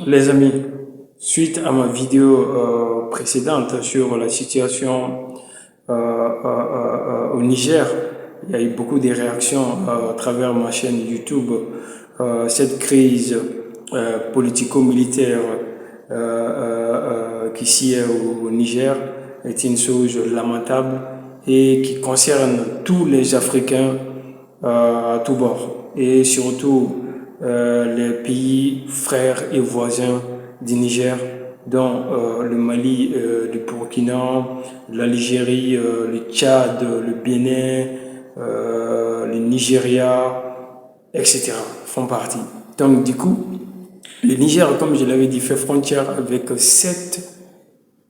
Les amis, suite à ma vidéo précédente sur la situation au Niger, il y a eu beaucoup de réactions à travers ma chaîne YouTube. Cette crise politico-militaire qui s'y est au Niger est une chose lamentable et qui concerne tous les Africains à tous bords et surtout les pays frères et voisins du Niger, dont le Mali, le Burkina, l'Algérie, le Tchad, le Bénin, le Nigeria, etc. font partie. Donc du coup, le Niger, comme je l'avais dit, fait frontière avec 7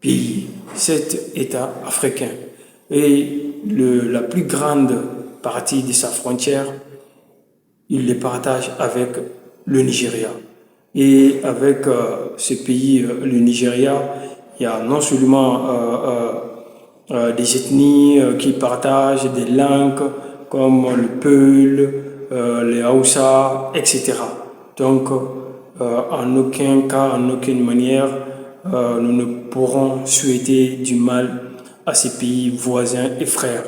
pays, 7 États africains. Et la plus grande partie de sa frontière, il les partage avec le Nigeria. Et avec ce pays, le Nigeria, il y a non seulement des ethnies qui partagent des langues comme le Peul, les Hausa, etc. Donc, en aucun cas, en aucune manière, nous ne pourrons souhaiter du mal à ces pays voisins et frères.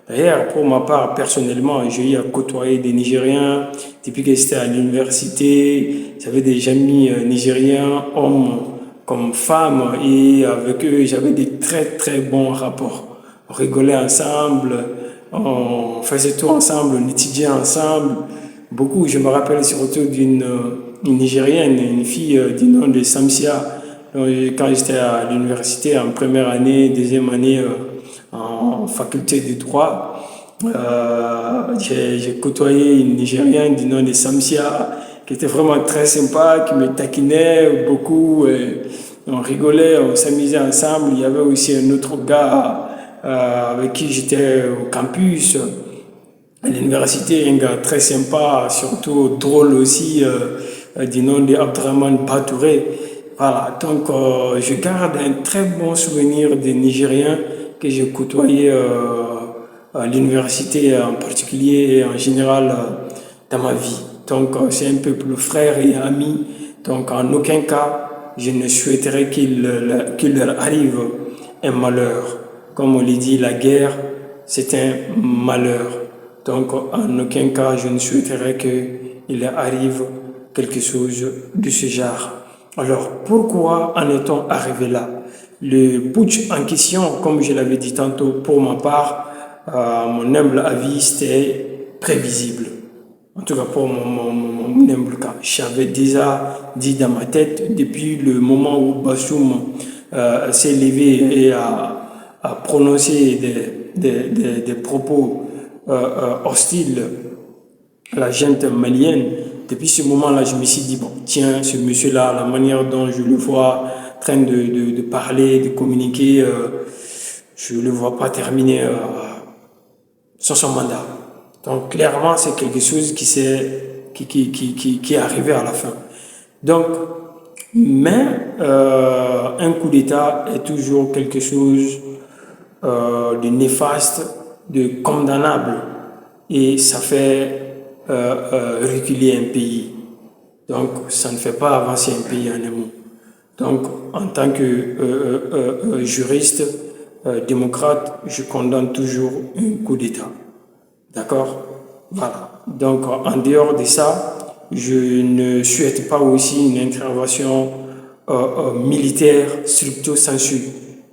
D'ailleurs, pour ma part, personnellement, j'ai eu à côtoyer des Nigériens depuis que j'étais à l'université. J'avais des amis nigériens, hommes comme femmes, et avec eux, j'avais des très très bons rapports. On rigolait ensemble, on faisait tout ensemble, on étudiait ensemble. Beaucoup, je me rappelle surtout une Nigérienne, une fille du nom de Samsia. Donc, quand j'étais à l'université en première année, deuxième année en faculté de droit, j'ai côtoyé une Nigérienne du nom de Samsia qui était vraiment très sympa, qui me taquinait beaucoup. On rigolait, on s'amusait ensemble. Il y avait aussi un autre gars avec qui j'étais au campus à l'université, un gars très sympa, surtout drôle aussi, du nom de Abdraman Batouré. Voilà, donc je garde un très bon souvenir des Nigériens que j'ai côtoyés à l'université en particulier et en général dans ma vie. Donc c'est un peu plus frère et ami. Donc en aucun cas, je ne souhaiterais qu'il leur arrive un malheur. Comme on l'a dit, la guerre, c'est un malheur. Donc, en aucun cas, je ne souhaiterais qu'il arrive quelque chose de ce genre. Alors, pourquoi en est-on arrivé là? Le putsch en question, comme je l'avais dit tantôt, pour ma part, mon humble avis, c'était prévisible. En tout cas, pour mon humble cas. J'avais déjà dit dans ma tête, depuis le moment où Bassoum s'est levé et a prononcé des propos hostile à la gente malienne, depuis ce moment-là, je me suis dit, bon, tiens, ce monsieur-là, la manière dont je le vois en train de parler, de communiquer, je ne le vois pas terminer sur son mandat. Donc, clairement, c'est quelque chose qui est arrivé à la fin. Donc, mais un coup d'État est toujours quelque chose de néfaste, de condamnable, et ça fait reculer un pays. Donc, ça ne fait pas avancer un pays en un mot. Donc, en tant que juriste, démocrate, je condamne toujours un coup d'État. D'accord? Voilà. Donc, en dehors de ça, je ne souhaite pas aussi une intervention militaire stricto sensu.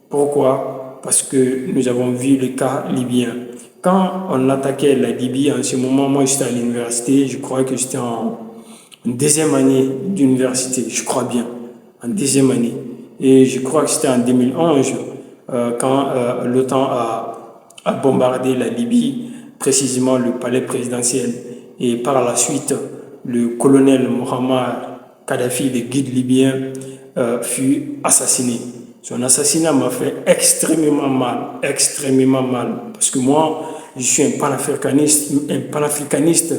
Pourquoi? Parce que nous avons vu le cas libyen. Quand on attaquait la Libye, en ce moment, moi j'étais à l'université, je crois que j'étais en deuxième année d'université, je crois bien, en deuxième année. Et je crois que c'était en 2011, quand l'OTAN a bombardé la Libye, précisément le palais présidentiel. Et par la suite, le colonel Mohamed Kadhafi, le guide libyen, fut assassiné. Son assassinat m'a fait extrêmement mal, parce que moi, je suis un panafricaniste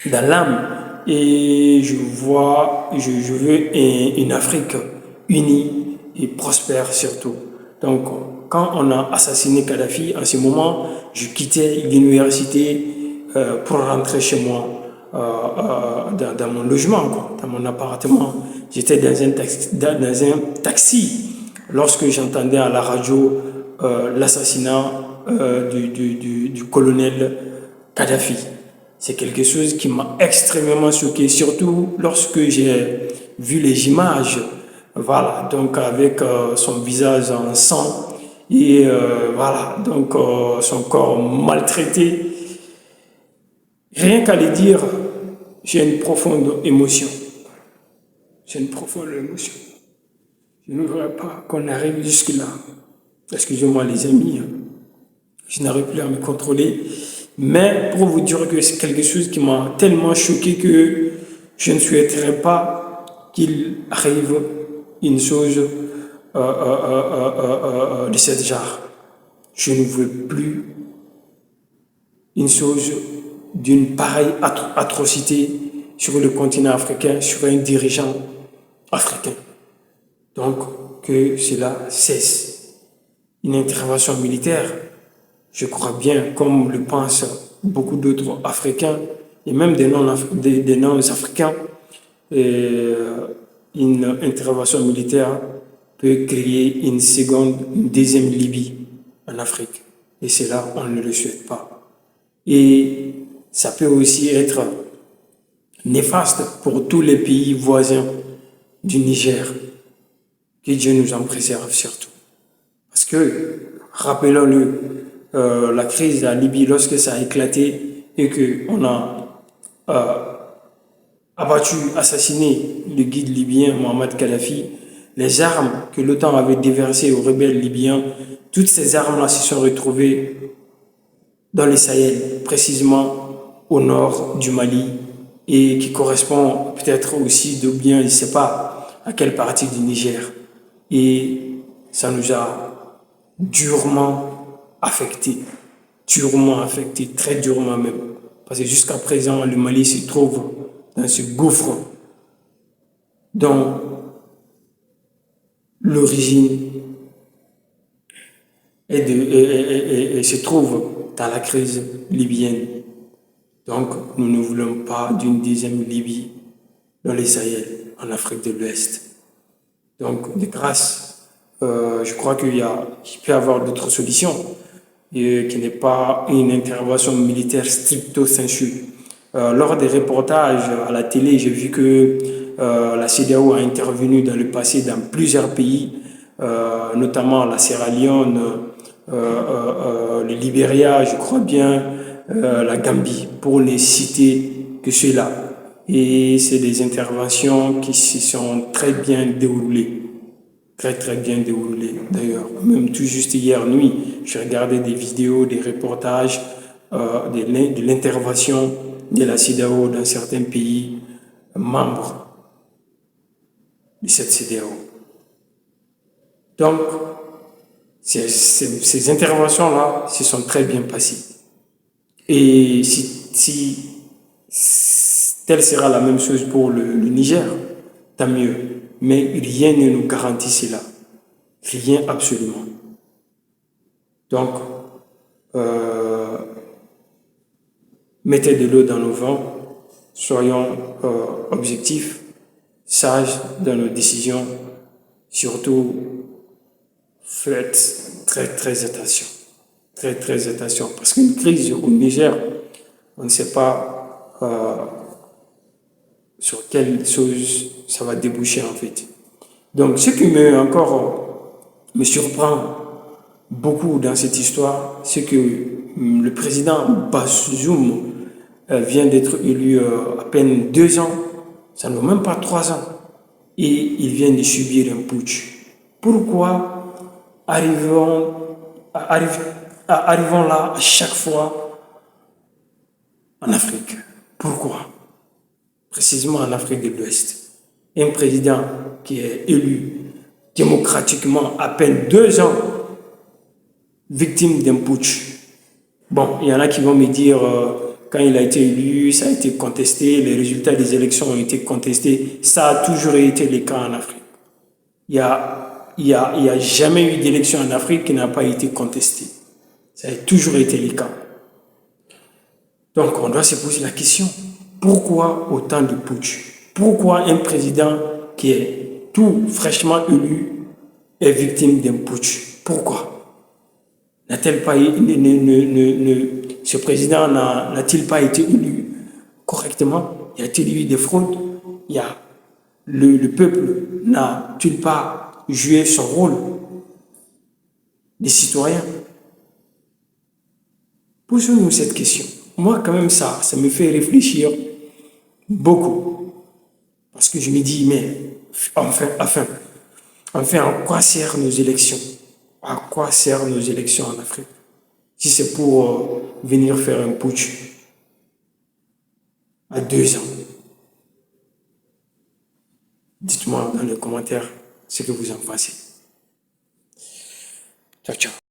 dans l'âme, et je veux une Afrique unie et prospère surtout. Donc, quand on a assassiné Kadhafi, en ce moment, je quittais l'université pour rentrer chez moi. dans mon logement, quoi, dans mon appartement. J'étais dans un taxi lorsque j'entendais à la radio l'assassinat du colonel Kadhafi. C'est quelque chose qui m'a extrêmement choqué, surtout lorsque j'ai vu les images, voilà, donc avec son visage en sang et voilà, donc son corps maltraité. Rien qu'à le dire, j'ai une profonde émotion. J'ai une profonde émotion. Je ne voudrais pas qu'on arrive jusque-là. Excusez-moi les amis, je n'arrive plus à me contrôler. Mais pour vous dire que c'est quelque chose qui m'a tellement choqué que je ne souhaiterais pas qu'il arrive une chose de cette genre. Je ne veux plus une chose d'une pareille atrocité sur le continent africain, sur un dirigeant africain. Donc, que cela cesse. Une intervention militaire, je crois bien, comme le pensent beaucoup d'autres Africains, et même des non-Africains, une intervention militaire peut créer une deuxième Libye en Afrique. Et cela, on ne le souhaite pas. Et ça peut aussi être néfaste pour tous les pays voisins du Niger. Que Dieu nous en préserve surtout. Parce que, rappelons-le, la crise de la Libye, lorsque ça a éclaté et qu'on a abattu, assassiné le guide libyen Mohamed Kadhafi, les armes que l'OTAN avait déversées aux rebelles libyens, toutes ces armes-là se sont retrouvées dans le Sahel, précisément au nord du Mali, et qui correspond peut-être aussi de bien, je ne sais pas à quelle partie du Niger. Et ça nous a durement affectés, très durement même. Parce que jusqu'à présent, le Mali se trouve dans ce gouffre dont l'origine se trouve dans la crise libyenne. Donc, nous ne voulons pas d'une deuxième Libye dans les Sahel, en Afrique de l'Ouest. Donc, de grâce, je crois qu'il peut y avoir d'autres solutions, qui n'est pas une intervention militaire stricto sensu. Lors des reportages à la télé, j'ai vu que la CEDEAO a intervenu dans le passé dans plusieurs pays, notamment la Sierra Leone, le Libéria, je crois bien, la Gambie, pour ne citer que ceux-là. Et c'est des interventions qui se sont très bien déroulées. Très très bien déroulées d'ailleurs. Même tout juste hier nuit, je regardais des vidéos, des reportages de l'intervention de la CEDEAO dans certains pays membres de cette CEDEAO. Donc, ces interventions-là se sont très bien passées. Et si telle sera la même chose pour le Niger, tant mieux. Mais rien ne nous garantit cela. Rien absolument. Donc, mettez de l'eau dans nos vents, soyons objectifs, sages dans nos décisions, surtout faites très très attention. Très très attention. Parce qu'une crise au Niger, on ne sait pas sur quelle chose ça va déboucher en fait. Donc ce qui me surprend beaucoup dans cette histoire, c'est que le président Bazoum vient d'être élu à peine 2 ans, ça ne vaut même pas 3 ans, et il vient de subir un putsch. Pourquoi arrivons là à chaque fois en Afrique? Pourquoi? Précisément en Afrique de l'Ouest. Un président qui est élu démocratiquement à peine 2 ans, victime d'un putsch. Bon, il y en a qui vont me dire, quand il a été élu, ça a été contesté, les résultats des élections ont été contestés. Ça a toujours été le cas en Afrique. Il n'y a jamais eu d'élection en Afrique qui n'a pas été contestée. Ça a toujours été le cas. Donc, on doit se poser la question, Pourquoi autant de putsch? Pourquoi un président qui est tout fraîchement élu est victime d'un putsch? Pourquoi? N'a-t-il pas, ce président n'a-t-il pas été élu correctement? Y a-t-il eu des fraudes? Il y a, le peuple n'a-t-il pas joué son rôle des citoyens? Posons-nous cette question. Moi, quand même, ça me fait réfléchir beaucoup. Parce que je me dis, mais enfin, à quoi servent nos élections? À quoi servent nos élections en Afrique? Si c'est pour venir faire un putsch à 2 ans. Dites-moi dans les commentaires ce que vous en pensez. Ciao, ciao.